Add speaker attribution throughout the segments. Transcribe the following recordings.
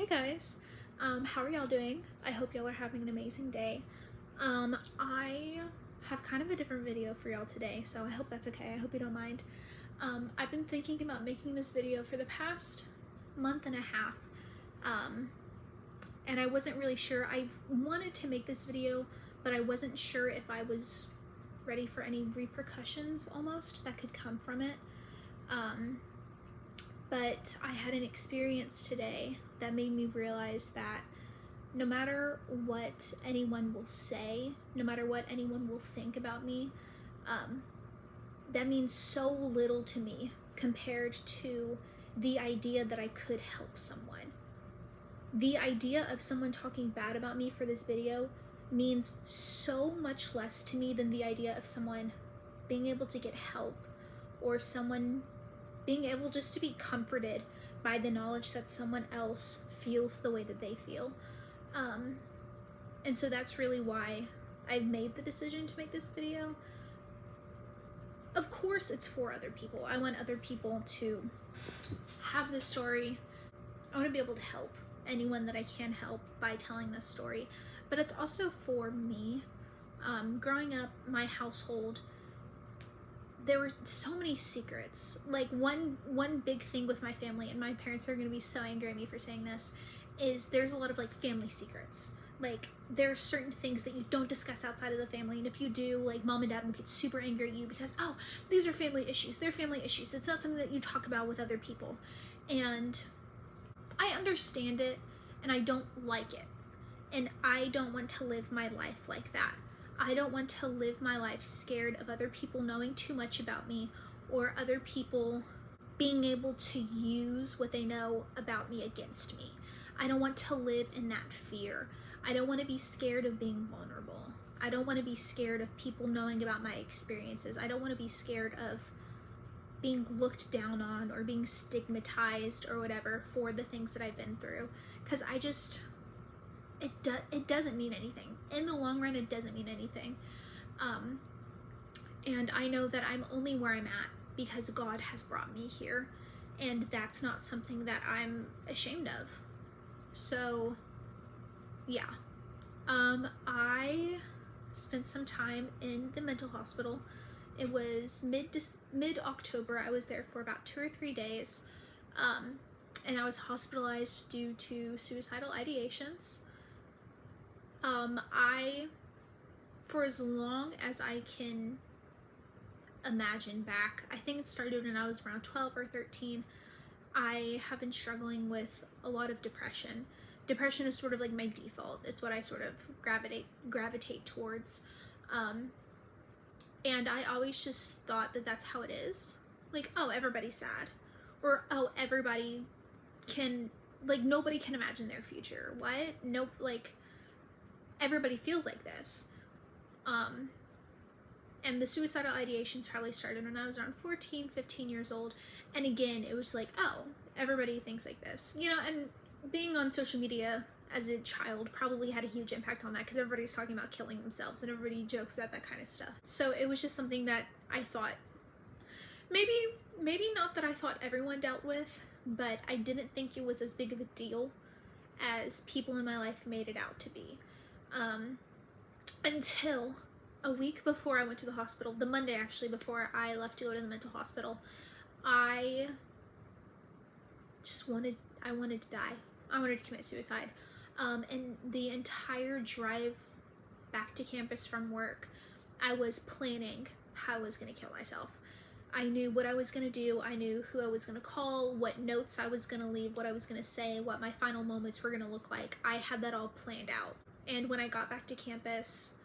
Speaker 1: guys, how are y'all doing? I hope y'all are having an amazing day. I have kind of a different video for y'all today, so I hope that's okay. I hope you don't mind. I've been thinking about making this video for the past month and a half, and I wasn't really sure. I wanted to make this video, but I wasn't sure if I was ready for any repercussions almost that could come from it. But I had an experience today that made me realize that no matter what anyone will say, no matter what anyone will think about me, that means so little to me compared to the idea that I could help someone. The idea of someone talking bad about me for this video means so much less to me than the idea of someone being able to get help, or someone being able just to be comforted by the knowledge that someone else feels the way that they feel. And so that's really why I've made the decision to make this video. Of course it's for other people. I want other people to have this story. I want to be able to help anyone that I can help by telling this story, but it's also for me. Growing up, my household, there were so many secrets. Like one big thing with my family, and my parents are going to be so angry at me for saying this, is there's a lot of like family secrets. Like there are certain things that you don't discuss outside of the family, and if you do, like mom and dad will get super angry at you because, oh, these are family issues. They're family issues. It's not something that you talk about with other people. And I understand it, and I don't like it. And I don't want to live my life like that. I don't want to live my life scared of other people knowing too much about me, or other people being able to use what they know about me against me. I don't want to live in that fear. I don't want to be scared of being vulnerable. I don't want to be scared of people knowing about my experiences. I don't want to be scared of being looked down on or being stigmatized or whatever for the things that I've been through. Because it doesn't mean anything. In the long run, it doesn't mean anything. And I know that I'm only where I'm at because God has brought me here, and that's not something that I'm ashamed of. So yeah, I spent some time in the mental hospital. It was mid-October. I was there for about 2 or 3 days, and I was hospitalized due to suicidal ideations. For as long as I can imagine back, I think it started when I was around 12 or 13, I have been struggling with a lot of depression. Depression is sort of like my default. It's what I sort of gravitate towards. And I always just thought that that's how it is. Like, oh, everybody's sad. Or, oh, everybody can, like, nobody can imagine their future. What? Nope, like, everybody feels like this. And the suicidal ideations probably started when I was around 14, 15 years old. And again, it was like, oh, everybody thinks like this. You know, and being on social media as a child probably had a huge impact on that, because everybody's talking about killing themselves and everybody jokes about that kind of stuff. So it was just something that I thought, maybe not that I thought everyone dealt with, but I didn't think it was as big of a deal as people in my life made it out to be. Until a week before I went to the hospital, the Monday actually before I left to go to the mental hospital, I wanted to die. I wanted to commit suicide. And the entire drive back to campus from work, I was planning how I was going to kill myself. I knew what I was going to do. I knew who I was going to call, what notes I was going to leave, what I was going to say, what my final moments were going to look like. I had that all planned out. And when I got back to campus,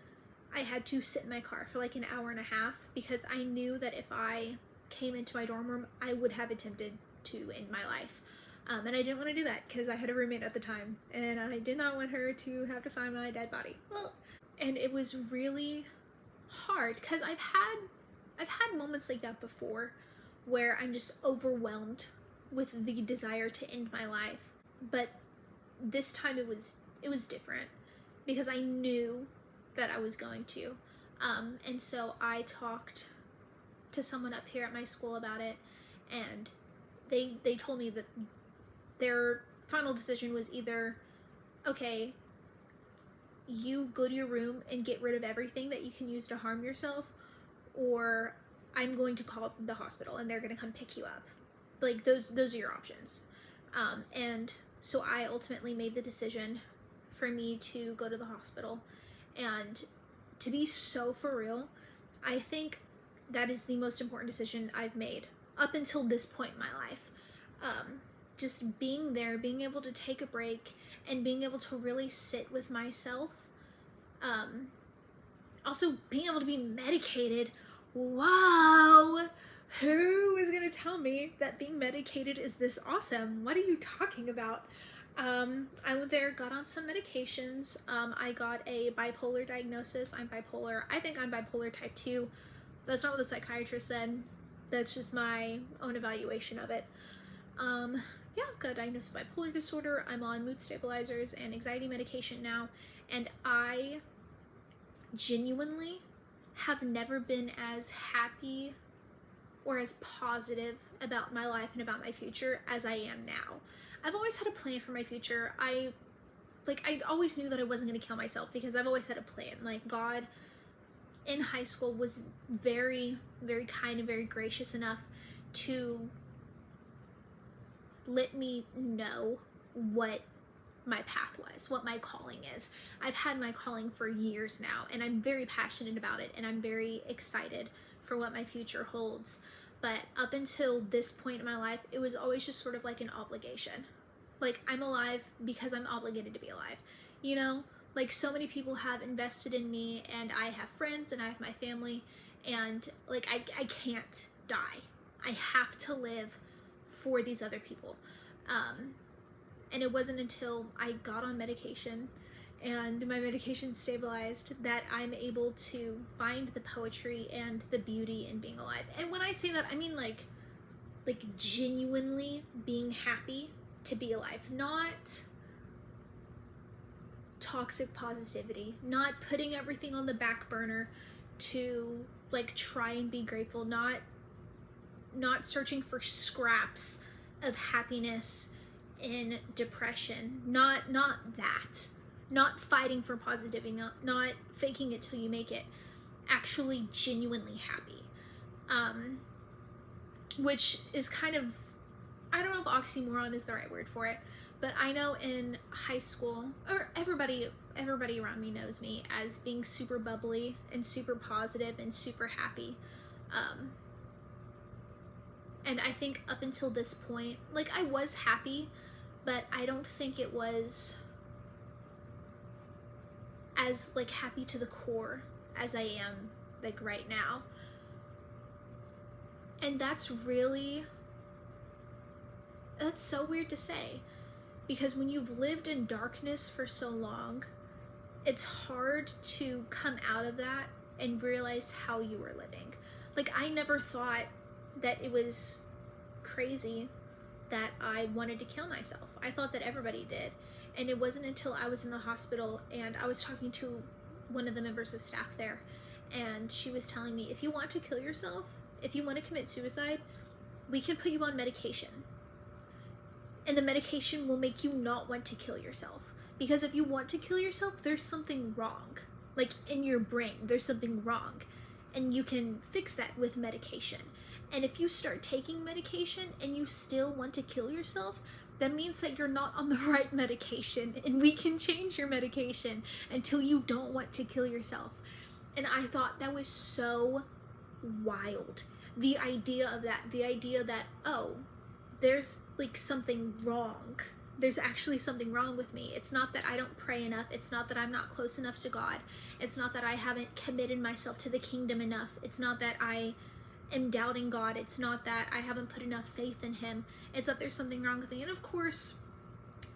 Speaker 1: I had to sit in my car for like an hour and a half, because I knew that if I came into my dorm room, I would have attempted to end my life. And I didn't want to do that because I had a roommate at the time, and I did not want her to have to find my dead body. Well, and it was really hard because I've had moments like that before where I'm just overwhelmed with the desire to end my life. But this time it was different because I knew that I was going to. And so I talked to someone up here at my school about it, and they told me that they're final decision was either, okay, you go to your room and get rid of everything that you can use to harm yourself, or I'm going to call the hospital and they're going to come pick you up. Like, those are your options. And so I ultimately made the decision for me to go to the hospital. And to be so for real, I think that is the most important decision I've made up until this point in my life. Just being there, being able to take a break, and being able to really sit with myself. Also being able to be medicated. Wow! Who is going to tell me that being medicated is this awesome? What are you talking about? I went there, got on some medications. I got a bipolar diagnosis. I'm bipolar. I think I'm bipolar type 2. That's not what the psychiatrist said. That's just my own evaluation of it. Yeah, I've got diagnosed with bipolar disorder. I'm on mood stabilizers and anxiety medication now. And I genuinely have never been as happy or as positive about my life and about my future as I am now. I've always had a plan for my future. I always knew that I wasn't going to kill myself because I've always had a plan. Like, God in high school was very, very kind and very gracious enough to let me know what my path was, what my calling is. I've had my calling for years now, and I'm very passionate about it, and I'm very excited for what my future holds. But up until this point in my life, it was always just sort of like an obligation. Like, I'm alive because I'm obligated to be alive, you know? Like, so many people have invested in me, and I have friends, and I have my family, and like, I can't die. I have to live for these other people. And it wasn't until I got on medication and my medication stabilized that I'm able to find the poetry and the beauty in being alive. And when I say that, I mean like genuinely being happy to be alive, not toxic positivity, not putting everything on the back burner to like try and be grateful, not searching for scraps of happiness in depression, not that, not fighting for positivity, not faking it till you make it, actually genuinely happy, which is kind of, I don't know if oxymoron is the right word for it, but I know in high school, or everybody around me knows me as being super bubbly and super positive and super happy. And I think up until this point, like, I was happy, but I don't think it was as like happy to the core as I am like right now. And that's so weird to say, because when you've lived in darkness for so long, it's hard to come out of that and realize how you were living. Like, I never thought that it was crazy that I wanted to kill myself. I thought that everybody did. And it wasn't until I was in the hospital and I was talking to one of the members of staff there, and she was telling me, if you want to kill yourself, if you want to commit suicide, we can put you on medication. And the medication will make you not want to kill yourself. Because if you want to kill yourself, there's something wrong. Like, in your brain, there's something wrong. And you can fix that with medication. And if you start taking medication and you still want to kill yourself, that means that you're not on the right medication, and we can change your medication until you don't want to kill yourself. And I thought that was so wild. The idea of that, oh, there's like something wrong. There's actually something wrong with me. It's not that I don't pray enough. It's not that I'm not close enough to God. It's not that I haven't committed myself to the kingdom enough. It's not that I am doubting God. It's not that I haven't put enough faith in him. It's that there's something wrong with me. And of course,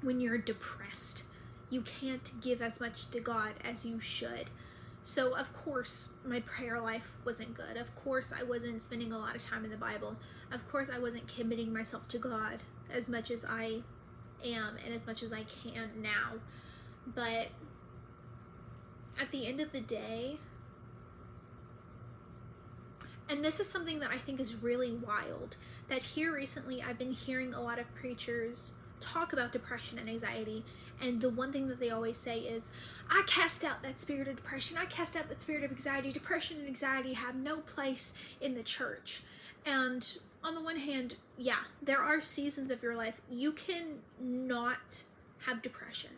Speaker 1: when you're depressed, you can't give as much to God as you should. So of course my prayer life wasn't good. Of course I wasn't spending a lot of time in the Bible. Of course I wasn't committing myself to God as much as I am and as much as I can now. But at the end of the day, and this is something that I think is really wild, that here recently I've been hearing a lot of preachers talk about depression and anxiety, and the one thing that they always say is, I cast out that spirit of depression, I cast out that spirit of anxiety. Depression and anxiety have no place in the church. And on the one hand, yeah, there are seasons of your life you can not have depression.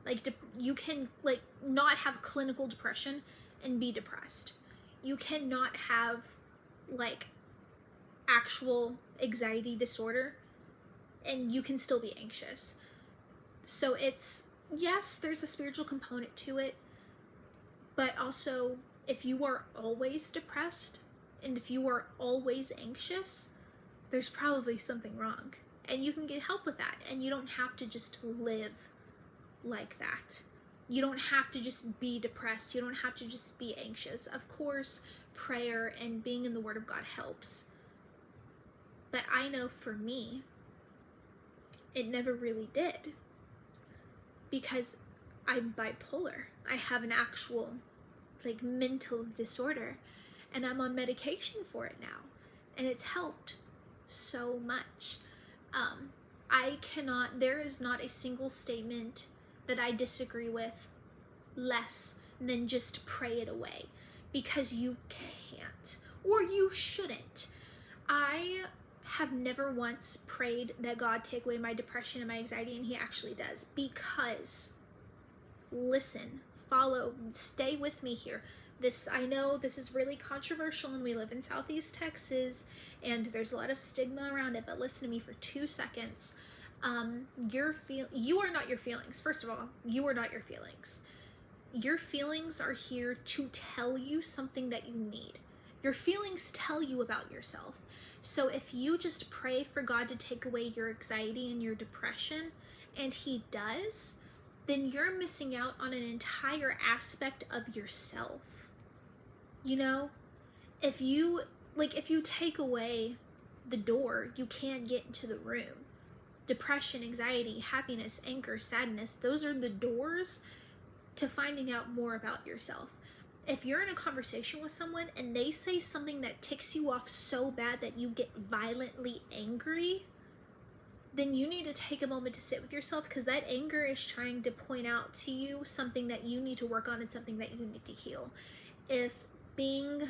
Speaker 1: Like, you can, like, not have clinical depression and be depressed. You cannot have, like, actual anxiety disorder and you can still be anxious. So it's, yes, there's a spiritual component to it, but also if you are always depressed and if you are always anxious, there's probably something wrong. And you can get help with that, and you don't have to just live like that. You don't have to just be depressed. You don't have to just be anxious. Of course, prayer and being in the Word of God helps. But I know for me, it never really did. Because I'm bipolar. I have an actual, like, mental disorder. And I'm on medication for it now. And it's helped so much. There is not a single statement that I disagree with less than just pray it away, because you can't, or you shouldn't. I have never once prayed that God take away my depression and my anxiety, and He actually does, because, listen, follow, stay with me here. I know this is really controversial, and we live in Southeast Texas, and there's a lot of stigma around it, but listen to me for 2 seconds. You are not your feelings. First of all, you are not your feelings. Your feelings are here to tell you something that you need. Your feelings tell you about yourself. So if you just pray for God to take away your anxiety and your depression, and He does, then you're missing out on an entire aspect of yourself. You know, if you take away the door, you can't get into the room. Depression, anxiety, happiness, anger, sadness, those are the doors to finding out more about yourself. If you're in a conversation with someone and they say something that ticks you off so bad that you get violently angry, then you need to take a moment to sit with yourself, because that anger is trying to point out to you something that you need to work on and something that you need to heal. If being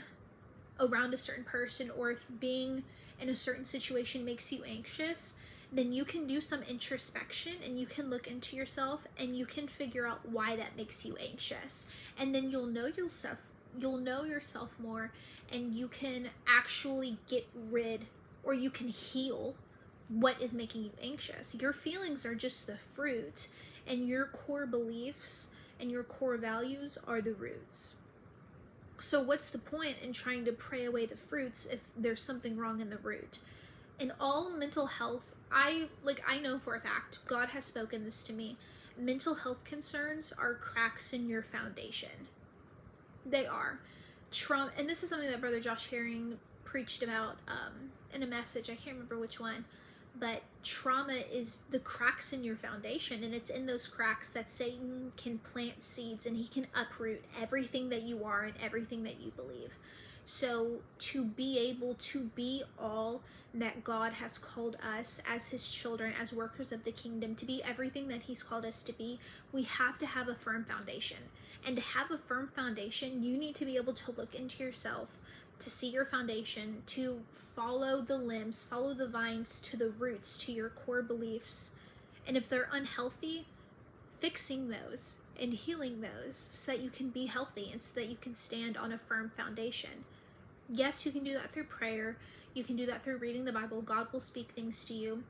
Speaker 1: around a certain person or if being in a certain situation makes you anxious, then you can do some introspection and you can look into yourself and you can figure out why that makes you anxious. And then you'll know yourself more, and you can actually get rid, or you can heal what is making you anxious. Your feelings are just the fruit, and your core beliefs and your core values are the roots. So what's the point in trying to pray away the fruits if there's something wrong in the root? In all mental health, I know for a fact, God has spoken this to me, mental health concerns are cracks in your foundation. They are. Trauma, and this is something that Brother Josh Herring preached about in a message, I can't remember which one, but trauma is the cracks in your foundation, and it's in those cracks that Satan can plant seeds, and he can uproot everything that you are and everything that you believe. So to be able to be all that God has called us as His children, as workers of the kingdom, to be everything that He's called us to be, we have to have a firm foundation. And to have a firm foundation, you need to be able to look into yourself, to see your foundation, to follow the limbs, follow the vines to the roots, to your core beliefs. And if they're unhealthy, fixing those and healing those so that you can be healthy and so that you can stand on a firm foundation. Yes, you can do that through prayer. You can do that through reading the Bible. God will speak things to you.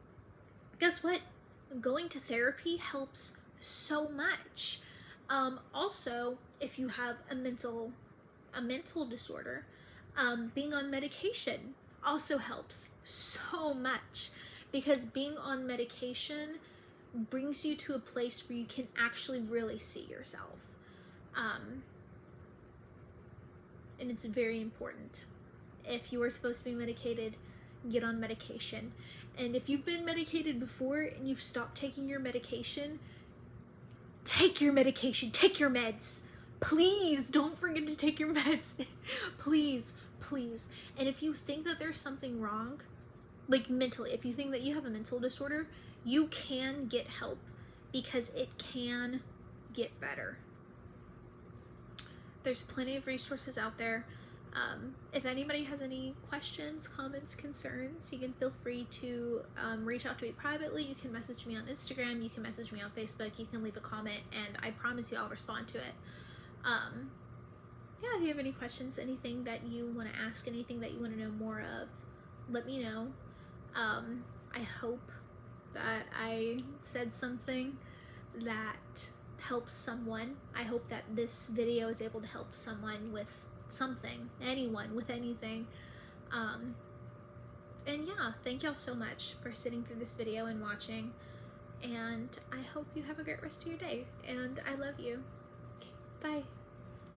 Speaker 1: Guess what? Going to therapy helps so much. Also, if you have a mental disorder, being on medication also helps so much, because being on medication brings you to a place where you can actually really see yourself. And it's very important. If you are supposed to be medicated, get on medication. And if you've been medicated before and you've stopped taking your medication, take your medication, take your meds. Please don't forget to take your meds. Please. And if you think that there's something wrong, like mentally, if you think that you have a mental disorder, You can get help because it can get better. There's plenty of resources out there. If anybody has any questions, comments, concerns, you can feel free to reach out to me privately. You can message me on Instagram, you can message me on Facebook, you can leave a comment, and I promise you I'll respond to it. Yeah, if you have any questions, anything that you want to ask, anything that you want to know more of, let me know. I hope that I said something that helps someone. I hope that this video is able to help someone with something, anyone with anything. And yeah, thank y'all so much for sitting through this video and watching, and I hope you have a great rest of your day, and I love you. Okay, bye.